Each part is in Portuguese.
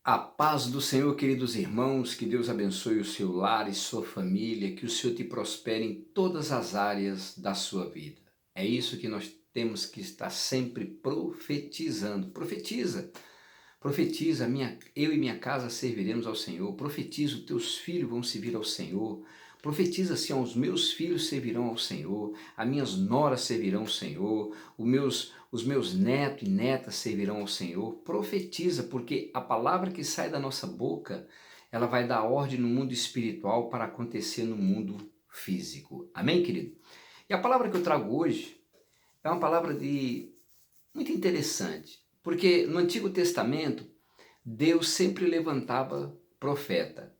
A paz do Senhor, queridos irmãos, que Deus abençoe o seu lar e sua família, que o Senhor te prospere em todas as áreas da sua vida. É isso que nós temos que estar sempre profetizando. Profetiza, profetiza, eu e minha casa serviremos ao Senhor. Profetiza, os teus filhos vão servir ao Senhor. Profetiza assim, ó, os meus filhos servirão ao Senhor, as minhas noras servirão ao Senhor, os meus netos e netas servirão ao Senhor. Profetiza, porque a palavra que sai da nossa boca, ela vai dar ordem no mundo espiritual para acontecer no mundo físico. Amém, querido? E a palavra que eu trago hoje é uma palavra muito interessante, porque no Antigo Testamento, Deus sempre levantava profeta.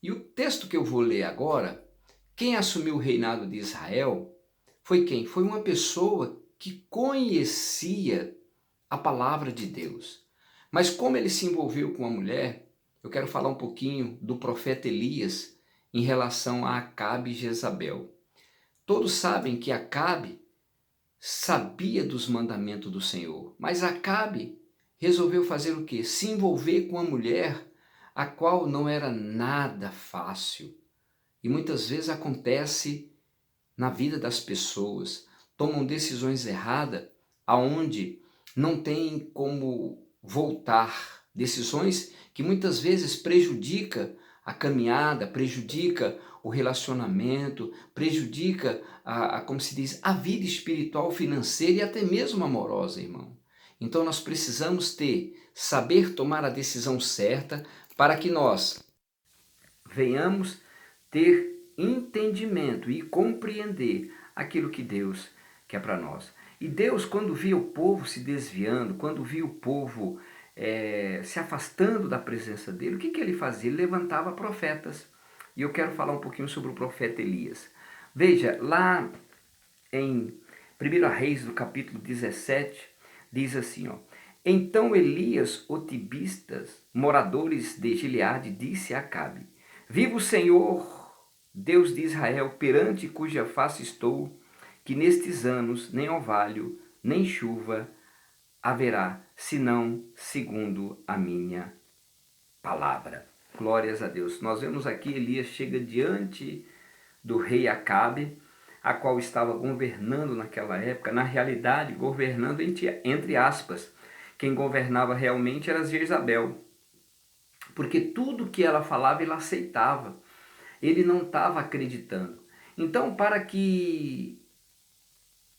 E o texto que eu vou ler agora, quem assumiu o reinado de Israel foi quem? Foi uma pessoa que conhecia a palavra de Deus. Mas como ele se envolveu com a mulher, eu quero falar um pouquinho do profeta Elias em relação a Acabe e Jezabel. Todos sabem que Acabe sabia dos mandamentos do Senhor, mas Acabe resolveu fazer o quê? Se envolver com a mulher, a qual não era nada fácil. E muitas vezes acontece na vida das pessoas, tomam decisões erradas, aonde não tem como voltar, decisões que muitas vezes prejudica a caminhada, prejudica o relacionamento, prejudica como se diz, a vida espiritual, financeira e até mesmo amorosa, irmão. Então nós precisamos saber tomar a decisão certa para que nós venhamos ter entendimento e compreender aquilo que Deus quer para nós. E Deus, quando via o povo se desviando, quando via o povo se afastando da presença dele, o que ele fazia? Ele levantava profetas. E eu quero falar um pouquinho sobre o profeta Elias. Veja, lá em 1 Reis, do capítulo 17, diz assim, ó: Então Elias, o tibistas, moradores de Gileade, disse a Acabe: Viva o Senhor, Deus de Israel, perante cuja face estou, que nestes anos nem orvalho, nem chuva haverá, senão segundo a minha palavra. Glórias a Deus. Nós vemos aqui Elias chega diante do rei Acabe, a qual estava governando naquela época, na realidade governando entre aspas. Quem governava realmente era Jezabel, porque tudo que ela falava ele aceitava, ele não estava acreditando. Então, para que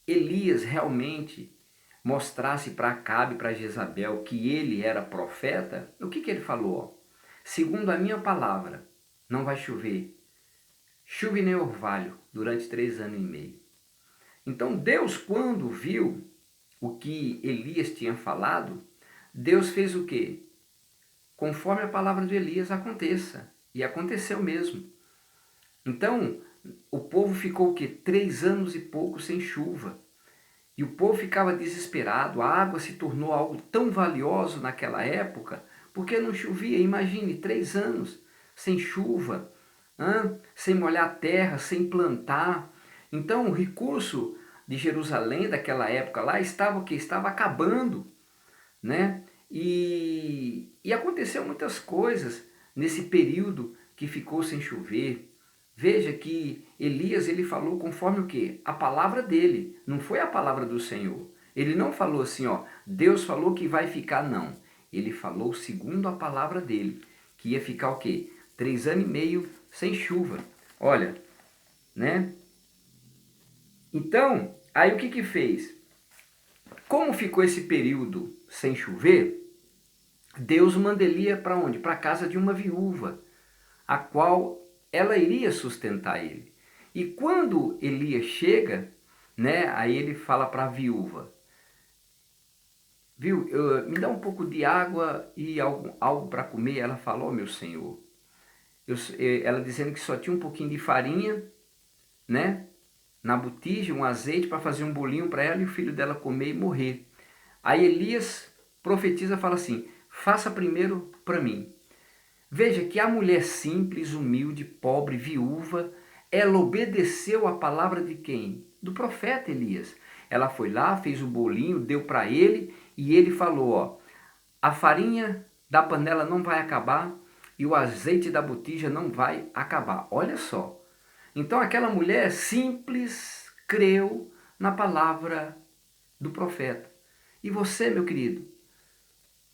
Elias realmente mostrasse para Acabe, para Jezabel, que ele era profeta, o que ele falou? Segundo a minha palavra, não vai chover, chuva e nem orvalho, durante 3 anos e meio. Então Deus, quando viu o que Elias tinha falado, Deus fez o quê? Conforme a palavra de Elias aconteça. E aconteceu mesmo. Então, o povo ficou o quê? 3 anos e pouco sem chuva. E o povo ficava desesperado, a água se tornou algo tão valioso naquela época, porque não chovia. Imagine, 3 anos sem chuva, sem molhar a terra, sem plantar. Então o recurso de Jerusalém daquela época lá estava o quê? Estava acabando, né? E aconteceu muitas coisas nesse período que ficou sem chover. Veja que Elias ele falou conforme o quê? A palavra dele, não foi a palavra do Senhor. Ele não falou assim, ó, Deus falou que vai ficar, não. Ele falou segundo a palavra dele, que ia ficar o quê? 3 anos e meio sem chuva. Olha, né? Então, aí o que fez? Como ficou esse período sem chover, Deus manda Elias para onde? Para a casa de uma viúva, a qual ela iria sustentar ele. E quando Elias chega, né, aí ele fala para a viúva, viu, me dá um pouco de água e algo para comer. Ela falou, oh, meu senhor, ela dizendo que só tinha um pouquinho de farinha, né, na botija, um azeite para fazer um bolinho para ela e o filho dela comer e morrer. Aí Elias profetiza, fala assim, faça primeiro para mim. Veja que a mulher simples, humilde, pobre, viúva, ela obedeceu a palavra de quem? Do profeta Elias. Ela foi lá, fez o bolinho, deu para ele e ele falou, ó, a farinha da panela não vai acabar e o azeite da botija não vai acabar. Olha só. Então aquela mulher simples creu na palavra do profeta. E você, meu querido,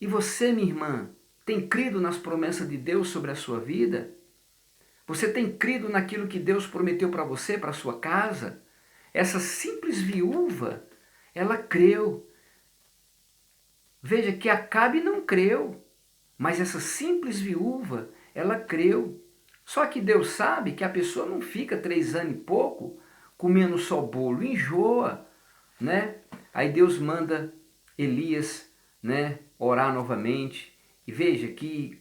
e você, minha irmã, tem crido nas promessas de Deus sobre a sua vida? Você tem crido naquilo que Deus prometeu para você, para a sua casa? Essa simples viúva, ela creu. Veja que Acabe não creu, mas essa simples viúva, ela creu. Só que Deus sabe que a pessoa não fica 3 anos e pouco comendo só bolo, enjoa, né? Aí Deus manda Elias, né, orar novamente. E veja que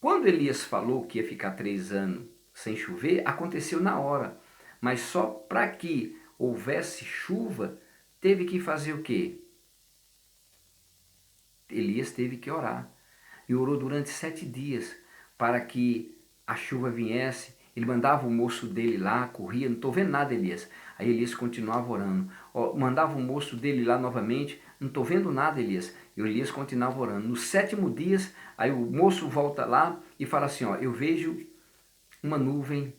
quando Elias falou que ia ficar 3 anos sem chover, aconteceu na hora. Mas só para que houvesse chuva, teve que fazer o quê? Elias teve que orar. E orou durante 7 dias para que a chuva viesse. Ele mandava o moço dele lá, corria, não estou vendo nada, Elias. Aí Elias continuava orando. Mandava o moço dele lá novamente, não estou vendo nada, Elias. E o Elias continuava orando. No 7º dia, aí o moço volta lá e fala assim, ó, eu vejo uma nuvem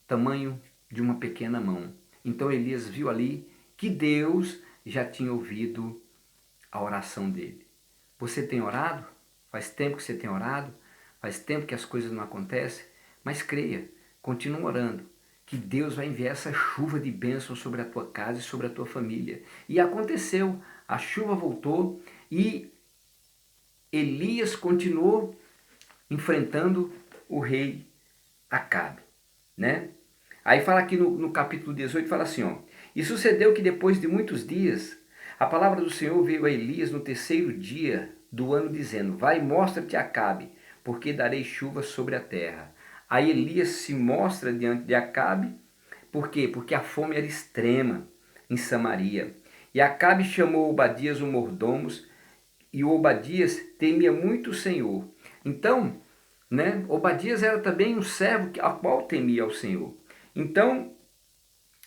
tamanho de uma pequena mão. Então Elias viu ali que Deus já tinha ouvido a oração dele. Você tem orado? Faz tempo que você tem orado? Faz tempo que as coisas não acontecem? Mas creia, continue orando, que Deus vai enviar essa chuva de bênção sobre a tua casa e sobre a tua família. E aconteceu, a chuva voltou e Elias continuou enfrentando o rei Acabe, né? Aí fala aqui no capítulo 18, fala assim, ó, e sucedeu que depois de muitos dias, a palavra do Senhor veio a Elias no 3º dia do ano, dizendo, vai, mostra-te a Acabe, porque darei chuva sobre a terra. Aí Elias se mostra diante de Acabe, por quê? Porque a fome era extrema em Samaria. E Acabe chamou Obadias, o mordomo, e o Obadias temia muito o Senhor. Então, né, Obadias era também um servo a qual temia ao Senhor. Então,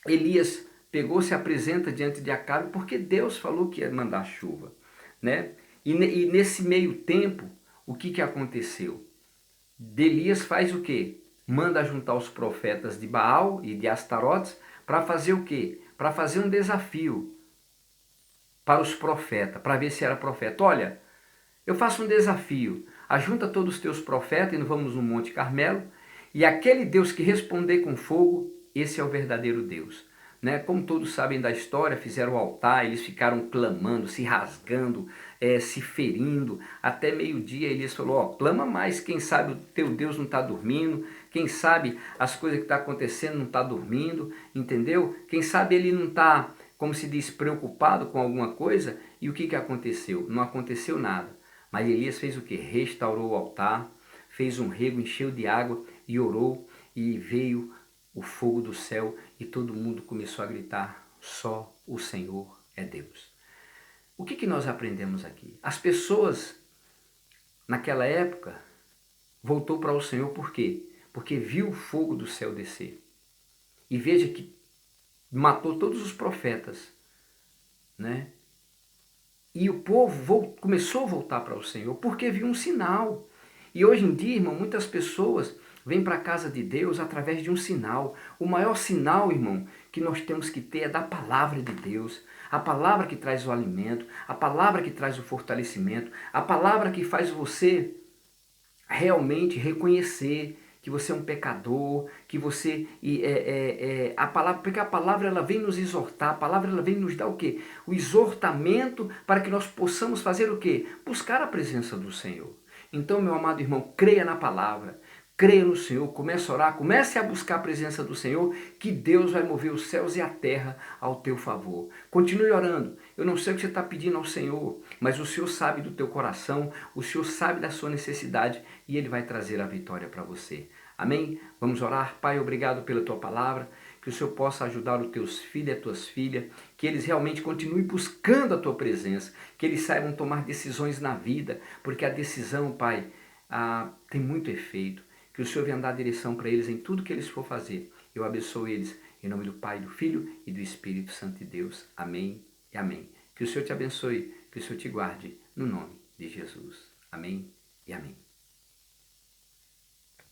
Elias pegou, se apresenta diante de Acabe, porque Deus falou que ia mandar chuva, né? E nesse meio tempo, o que aconteceu? Elias faz o quê? Manda juntar os profetas de Baal e de Astarotes para fazer o quê? Para fazer um desafio para os profetas, para ver se era profeta. Olha, eu faço um desafio, ajunta todos os teus profetas e nós vamos no Monte Carmelo, e aquele Deus que responder com fogo, esse é o verdadeiro Deus. Né? Como todos sabem da história, fizeram o altar, eles ficaram clamando, se rasgando, se ferindo, até meio-dia Elias falou, ó, clama mais, quem sabe o teu Deus não está dormindo, quem sabe as coisas que estão acontecendo não está dormindo, entendeu? Quem sabe ele não está, como se diz, preocupado com alguma coisa, e o que aconteceu? Não aconteceu nada. Mas Elias fez o que? Restaurou o altar, fez um rego, encheu de água e orou, e veio o fogo do céu e todo mundo começou a gritar, só o Senhor é Deus. O que nós aprendemos aqui? As pessoas naquela época voltou para o Senhor por quê? Porque viu o fogo do céu descer. E veja que matou todos os profetas, né? E o povo começou a voltar para o Senhor porque viu um sinal. E hoje em dia, irmão, muitas pessoas vêm para a casa de Deus através de um sinal. O maior sinal, irmão, que nós temos que ter é da palavra de Deus. A palavra que traz o alimento, a palavra que traz o fortalecimento, a palavra que faz você realmente reconhecer que você é um pecador, que você a palavra, porque a palavra ela vem nos exortar, a palavra ela vem nos dar o quê? O exortamento para que nós possamos fazer o quê? Buscar a presença do Senhor. Então, meu amado irmão, creia na palavra, creia no Senhor, comece a orar, comece a buscar a presença do Senhor, que Deus vai mover os céus e a terra ao teu favor. Continue orando. Eu não sei o que você está pedindo ao Senhor, mas o Senhor sabe do teu coração, o Senhor sabe da sua necessidade e Ele vai trazer a vitória para você. Amém? Vamos orar. Pai, obrigado pela tua palavra, que o Senhor possa ajudar os teus filhos e as tuas filhas, que eles realmente continuem buscando a tua presença, que eles saibam tomar decisões na vida, porque a decisão, Pai, tem muito efeito. Que o Senhor venha dar direção para eles em tudo que eles for fazer. Eu abençoo eles em nome do Pai, do Filho e do Espírito Santo de Deus. Amém e amém. Que o Senhor te abençoe, que o Senhor te guarde, no nome de Jesus. Amém e amém.